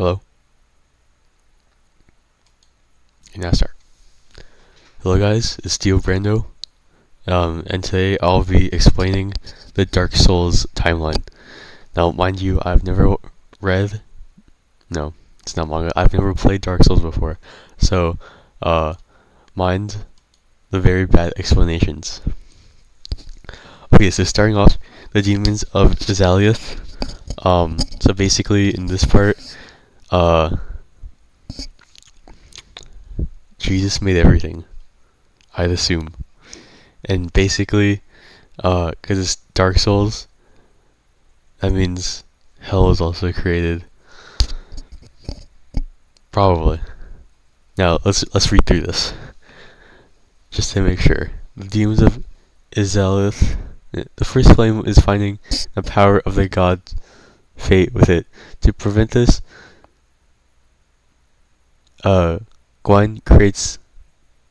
Hello. And now start. Hello guys, it's Dio Brando. And today I'll be explaining the Dark Souls timeline. Now, mind you, I've never read... No, it's not manga. I've never played Dark Souls before. So, mind the very bad explanations. Okay, so starting off, the demons of Azalioth. So basically, in this part, Jesus made everything, I'd assume. And basically, because it's Dark Souls, that means hell is also created. Probably. Now, let's read through this, just to make sure. The demons of Azalioth. The first flame is finding the power of the god's fate with it. To prevent this, Gwen creates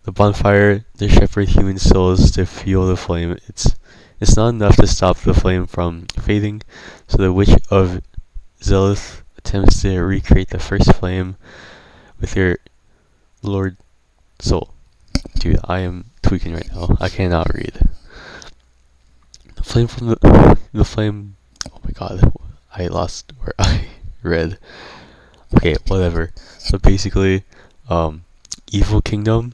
the bonfire to shepherd human souls to fuel the flame. It's not enough to stop the flame from fading, so the Witch of Zelith attempts to recreate the first flame with her Lord Soul. Dude, I am tweaking right now. I cannot read. The flame from the flame. Oh my god, I lost where I read. Okay, whatever. So basically, evil kingdom,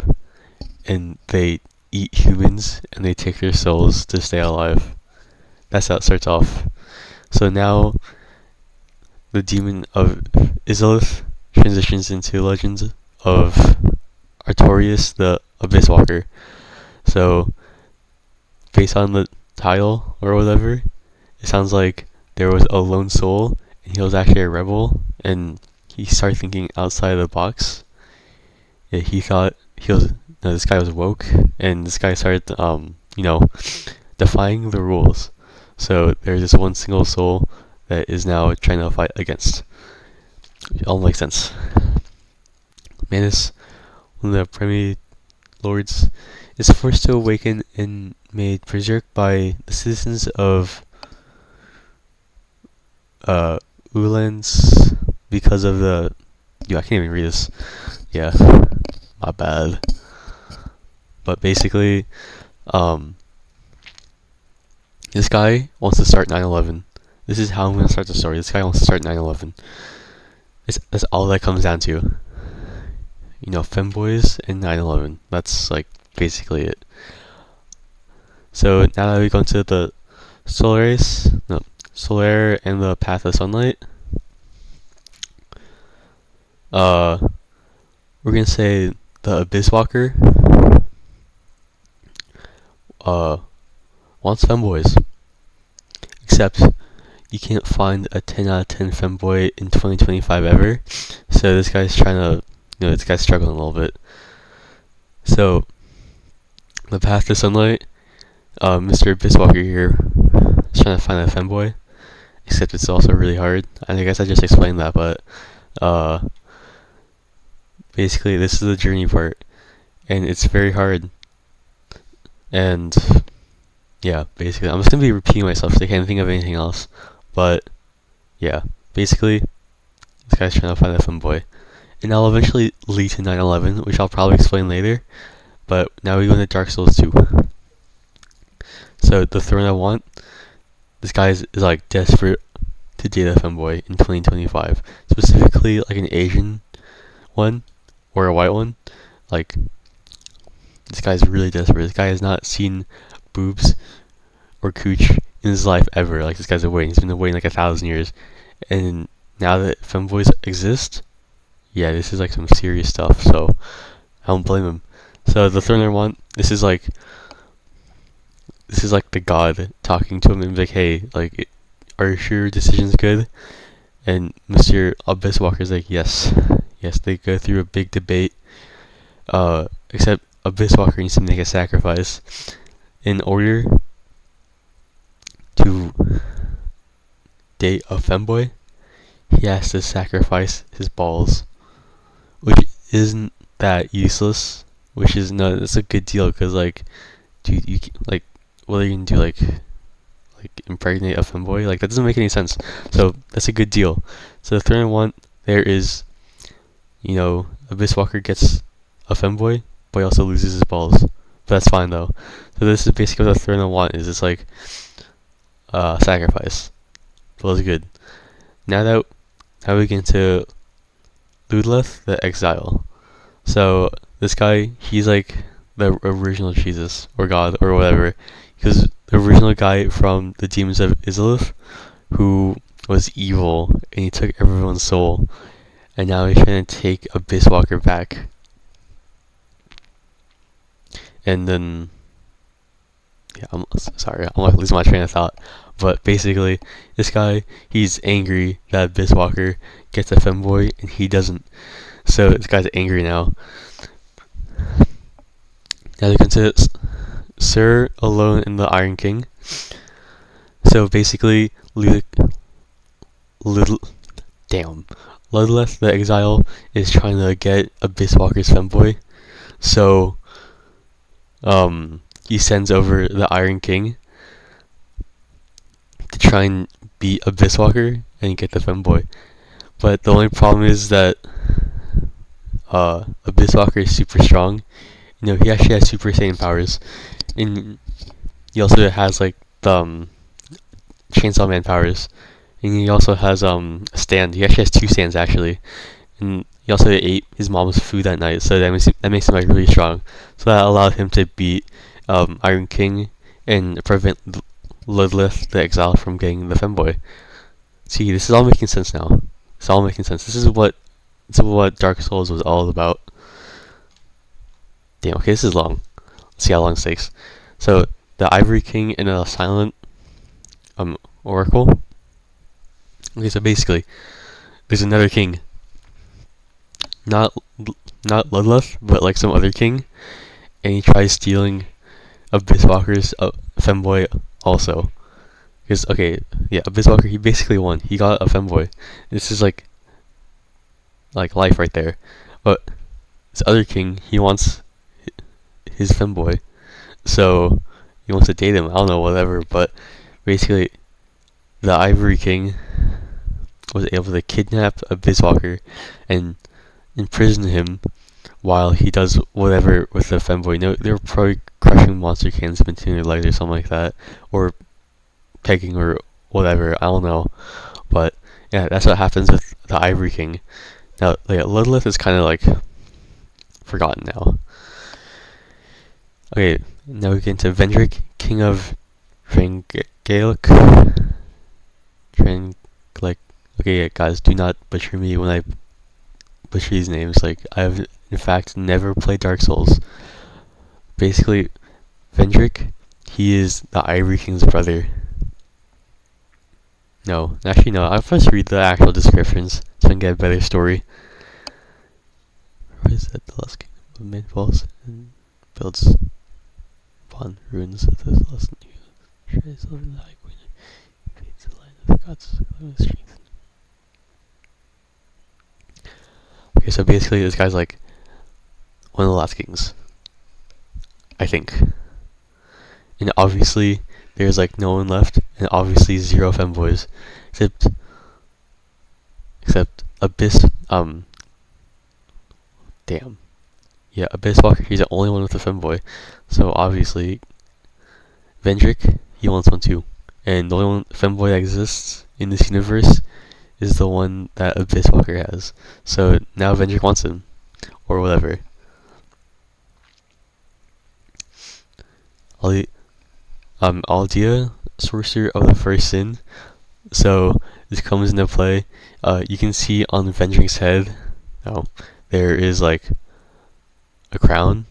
and they eat humans and they take their souls to stay alive. That's how it starts off. So now, the demon of Izalith transitions into legends of Artorias, the Abyss Walker. So, based on the title or whatever, it sounds like there was a lone soul and he was actually a rebel, and he started thinking outside the box. Yeah, he thought this guy was woke, and this guy started, defying the rules. So there's this one single soul that is now trying to fight against. It all makes sense. Manus, one of the primary lords, is forced to awaken and made berserk by the citizens of Ulands because of the... I can't even read this. Yeah, my bad. But basically, this guy wants to start 9/11. This is how I'm going to start the story. This guy wants to start 9/11. That's all that comes down to. Femboys and 9/11. That's, basically it. So, now that we go into the Solaire and the Path of Sunlight, we're going to say the Abyss Walker wants femboys. Except you can't find a 10 out of 10 femboy in 2025 ever. So this guy's trying to, this guy's struggling a little bit. So, the Path to Sunlight, Mr. Abyss Walker here is trying to find a femboy. Except it's also really hard. I guess I just explained that, but, basically this is the journey part. And it's very hard. And yeah, basically, I'm just gonna be repeating myself because I can't think of anything else. But yeah, basically, this guy's trying to find a femboy, and that'll eventually lead to 9/11, which I'll probably explain later. But now we go into Dark Souls 2. So the throne I want, this guy is desperate to date a femboy in 2025, specifically an Asian one or a white one. This guy's really desperate. This guy has not seen boobs or cooch in his life ever. This guy's awaiting. He's been awaiting 1,000 years. And now that femboys exist, yeah, this is some serious stuff. So I don't blame him. So the throne I want, this is the god talking to him and hey, are you sure your decision's good? And Mr. Abyss Walker's yes. Yes, they go through a big debate. Except Abyss Walker needs to make a sacrifice. In order to date a femboy, he has to sacrifice his balls, which isn't that useless. It's a good deal because dude, what are you gonna do? Impregnate a femboy? That doesn't make any sense. So that's a good deal. So the third one, there is, Abyss Walker gets a femboy, but he also loses his balls. But that's fine though. So this is basically what the Throne of Want is. It's like sacrifice. Well, it's good. Now we get into Ludleth the Exile. So this guy, he's like the original Jesus or God or whatever, because the original guy from the Demons of Izalith, who was evil and he took everyone's soul, and now he's trying to take Abyss Walker back. And then, yeah, I'm sorry, I'm losing my train of thought. But basically, this guy, he's angry that Abyss Walker gets a femboy and he doesn't. So this guy's angry now. Now they consider Sir alone in the Iron King. So basically, Ludleth the Exile is trying to get Abyss Walker's femboy. So he sends over the Iron King to try and beat Abyss Walker and get the femboy. But the only problem is that Abyss Walker is super strong. He actually has Super Saiyan powers, and he also has like the Chainsaw Man powers, and he also has a stand. He actually has 2 stands actually, and he also ate his mom's food that night, so that makes him like really strong. So that allowed him to beat Iron King and prevent Ludleth the Exile from getting the femboy. See, this is all making sense now. It's all making sense. This is what Dark Souls was all about. Damn, okay, this is long. Let's see how long it takes. So, the Ivory King and a Silent Oracle. Okay, so basically, there's another king. Not Ludleth, but like some other king. And he tries stealing Abyss Walker's femboy also. Because, okay, yeah, Abyss Walker, he basically won. He got a femboy. This is like life right there. But this other king, he wants his femboy, so he wants to date him. I don't know, whatever. But basically, the Ivory King was able to kidnap Abyss Walker and imprison him while he does whatever with the femboy. They were probably crushing monster cans between their legs or something like that, or pegging or whatever. I don't know, but yeah, that's what happens with the Ivory King. Now, Ludleth is kind of like forgotten now. Okay, now we get into Vendrick, King of Drangleic. Okay, yeah, guys, do not butcher me when I butcher these names. I have, in fact, never played Dark Souls. Basically, Vendrick, he is the Ivory King's brother. No, actually, no. I'll first read the actual descriptions so I can get a better story. What is that? The last king of men falls and builds upon ruins of the last tries over the high queen. Feeds the line of God's strength. Okay, so basically, this guy's like one of the last kings, I think. And obviously, there's like no one left, and obviously 0 femboys, except Abyss. Damn. Yeah, Abyss Walker, he's the only one with a femboy. So obviously, Vendrick, he wants one too. And the only one femboy that exists in this universe is the one that Abyss Walker has. So now Vendrick wants him. Or whatever. Aldea, Sorcerer of the First Sin. So this comes into play. You can see on Vendrick's head, there is like a crown.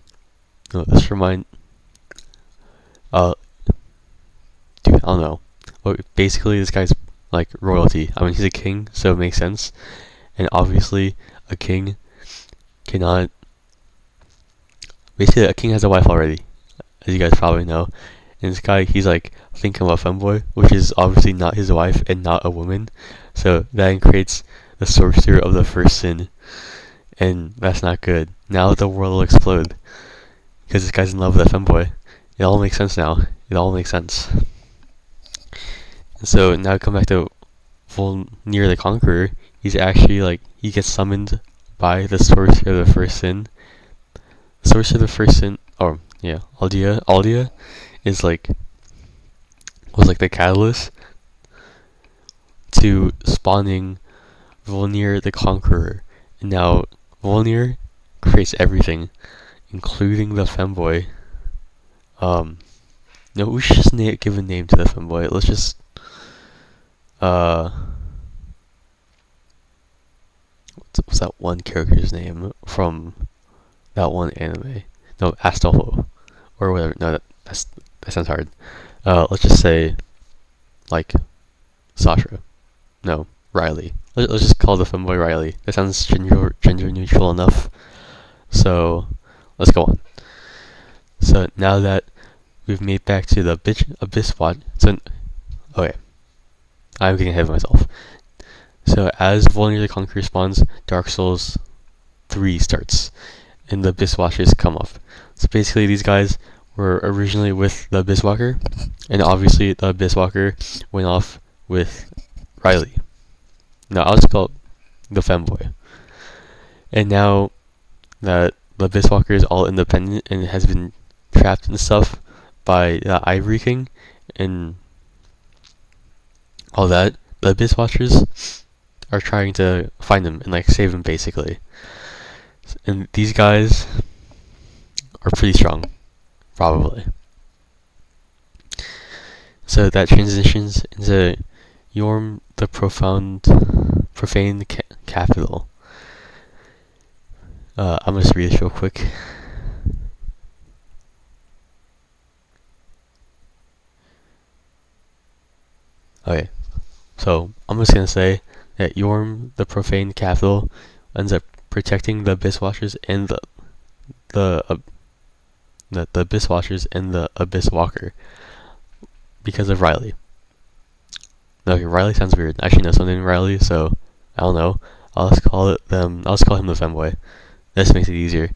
No, this remind. Dude, I don't know. Well, basically, this guy's like royalty. I mean, he's a king, so it makes sense. And obviously, a king cannot. Basically, a king has a wife already, as you guys probably know. And this guy, he's like thinking of a femboy, which is obviously not his wife and not a woman. So that creates the sorcerer of the first sin. And that's not good. Now the world will explode. Because this guy's in love with a femboy. It all makes sense now. It all makes sense. And so now we come back to Volnir the Conqueror, he's actually like, he gets summoned by the source of the first sin. The source of the first sin, or yeah, Aldea is like, was like the catalyst to spawning Volnir the Conqueror. And now Volnir creates everything, including the femboy. No, we should just give a name to the femboy. Let's just what's that one character's name from that one anime? No, Astolfo or whatever. No, that sounds hard. Let's just say like Sasha. No, Riley. Let's just call the femboy Riley. That sounds gender neutral enough. So let's go on. So now that we've made back to the Abyss Watch. So okay, I'm getting ahead of myself. So as Volnir the Conqueror spawns, Dark Souls 3 starts, and the Abyss Watchers come up. So basically, these guys were originally with the Abyss Walker, and obviously the Abyss Walker went off with Riley. No, I'll just call it the femboy. And now that the Abyss Walker is all independent and has been trapped and stuff by the Ivory King and all that, the Abyss Watchers are trying to find him and like save him basically. And these guys are pretty strong, probably. So that transitions into Yorm the Profane Capital. I'm gonna just read this real quick. Okay, so I'm just gonna say that Yorm the Profane Capital ends up protecting the Abyss Watchers and the Abyss Watchers and the Abyss Walker because of Riley. Okay, Riley sounds weird. I actually know someone named Riley, so I don't know. I'll just call him the femboy. This makes it easier.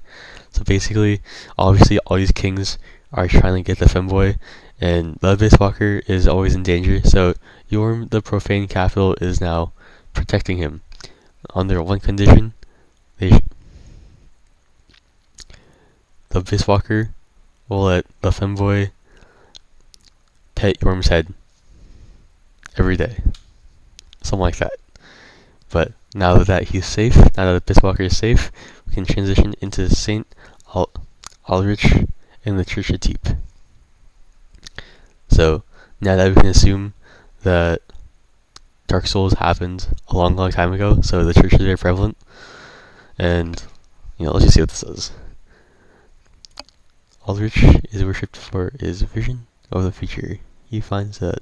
So basically, obviously, all these kings are trying to get the femboy, and the Abyss Walker is always in danger. So Yorm the Profane Capital is now protecting him under one condition: the Abyss Walker will let the femboy pet Yorm's head every day, something like that. But now that he's safe, now that the Abyss Walker is safe, we can transition into Saint Ulrich in the Church of Deep. So now that we can assume that Dark Souls happened a long time ago, so the church is very prevalent, and let's just see what this says. Ulrich is worshipped for his vision of the future. He finds that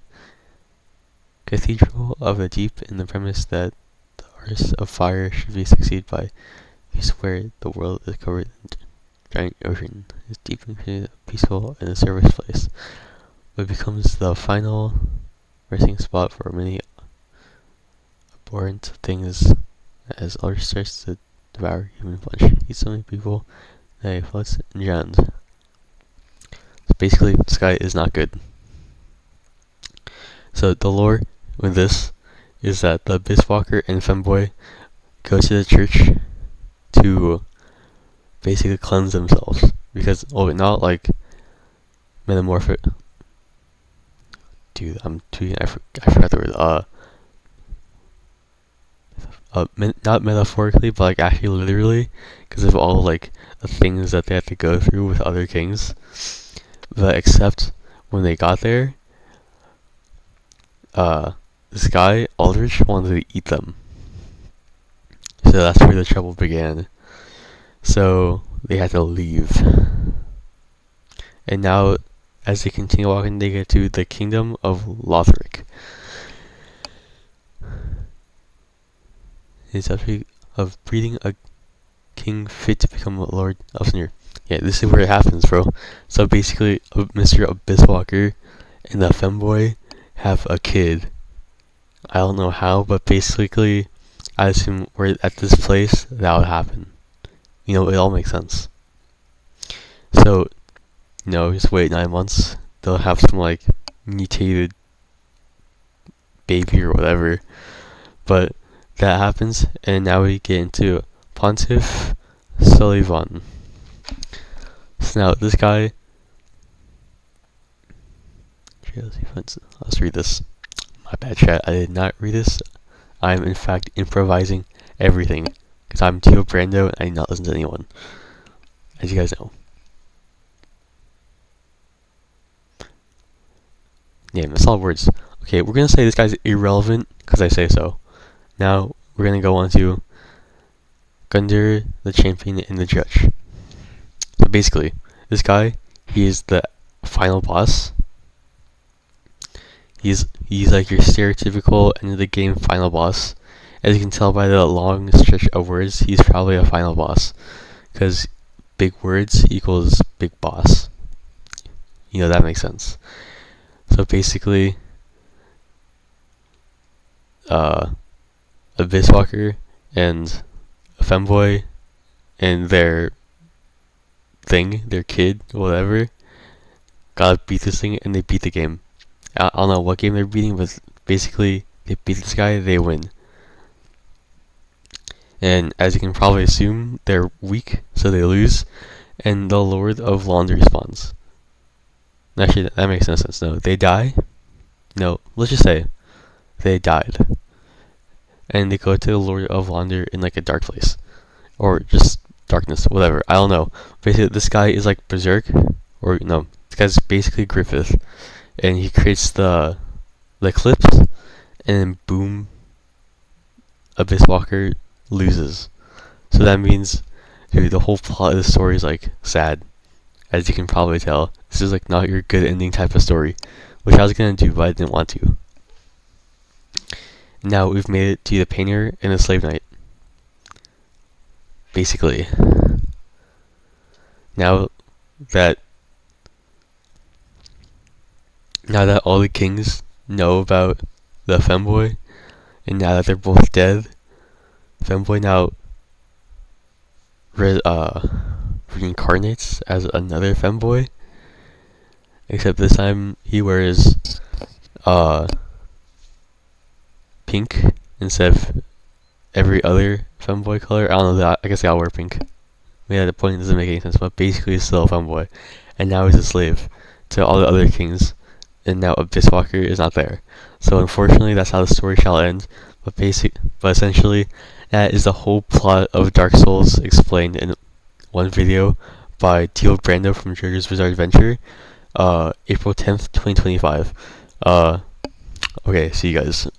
Cathedral of the Deep in the premise that the artists of fire should be succeeded by peace, where the world is covered in giant ocean, is deep and peaceful and a service place, but becomes the final resting spot for many abhorrent things as Ulrich starts to devour human flesh. Eats so many people that he floats and drowns. So basically, this guy is not good. So the lore with this is that the Abyss Walker and femboy go to the church to basically cleanse themselves, because not like metamorphic. Dude, I'm tweeting. I forgot the word. Not metaphorically, but like actually literally, because of all like the things that they had to go through with other kings. But except when they got there, this guy Aldrich wanted to eat them. So that's where the trouble began. So they had to leave. And now, as they continue walking, they get to the kingdom of Lothric. It's actually of breeding a king fit to become a lord of Snir. Yeah, this is where it happens, bro. So basically, Mr. Abyss Walker and the femboy have a kid. I don't know how, but basically, I assume we're at this place, that would happen. It all makes sense. So, just wait 9 months. They'll have some like mutated baby or whatever. But that happens, and now we get into Pontiff Sullivan. So now this guy. Let's read this. My bad, chat. I did not read this. I'm in fact improvising everything because I'm Tio Brando and I do not listen to anyone, as you guys know. Yeah, that's all words. Okay, we're gonna say this guy's irrelevant because I say so. Now we're gonna go on to Gunder, the champion, and the judge. So basically, this guy, he is the final boss. He's like your stereotypical end of the game final boss. As you can tell by the long stretch of words, he's probably a final boss, because big words equals big boss. You know, that makes sense. So basically, a Biswalker and a femboy and their kid, whatever, gotta beat this thing, and they beat the game. I don't know what game they're beating, but basically, they beat this guy, they win. And as you can probably assume, they're weak, so they lose, and the Lord of Laundry spawns. Actually, that makes no sense. No, they die? No, let's just say they died. And they go to the Lord of Laundry in like a dark place. Or just darkness, whatever. I don't know. Basically, this guy is like Berserk, or no, this guy's basically Griffith. And he creates the clips, and then boom, Abyss Walker loses. So that means, dude, the whole plot of the story is like sad, as you can probably tell. This is like not your good ending type of story, which I was gonna do, but I didn't want to. Now we've made it to the painter and the slave knight. Basically, now that all the kings know about the femboy, and now that they're both dead, femboy now reincarnates as another femboy, except this time he wears pink instead of every other femboy color. I don't know, I guess I'll wear pink. Yeah, the point doesn't make any sense, but basically he's still a femboy, and now he's a slave to all the other kings, and now Abyss Walker is not there. So unfortunately, that's how the story shall end. But essentially, that is the whole plot of Dark Souls explained in one video by Tio Brando from JoJo's Bizarre Adventure, April 10th, 2025. Okay, see you guys.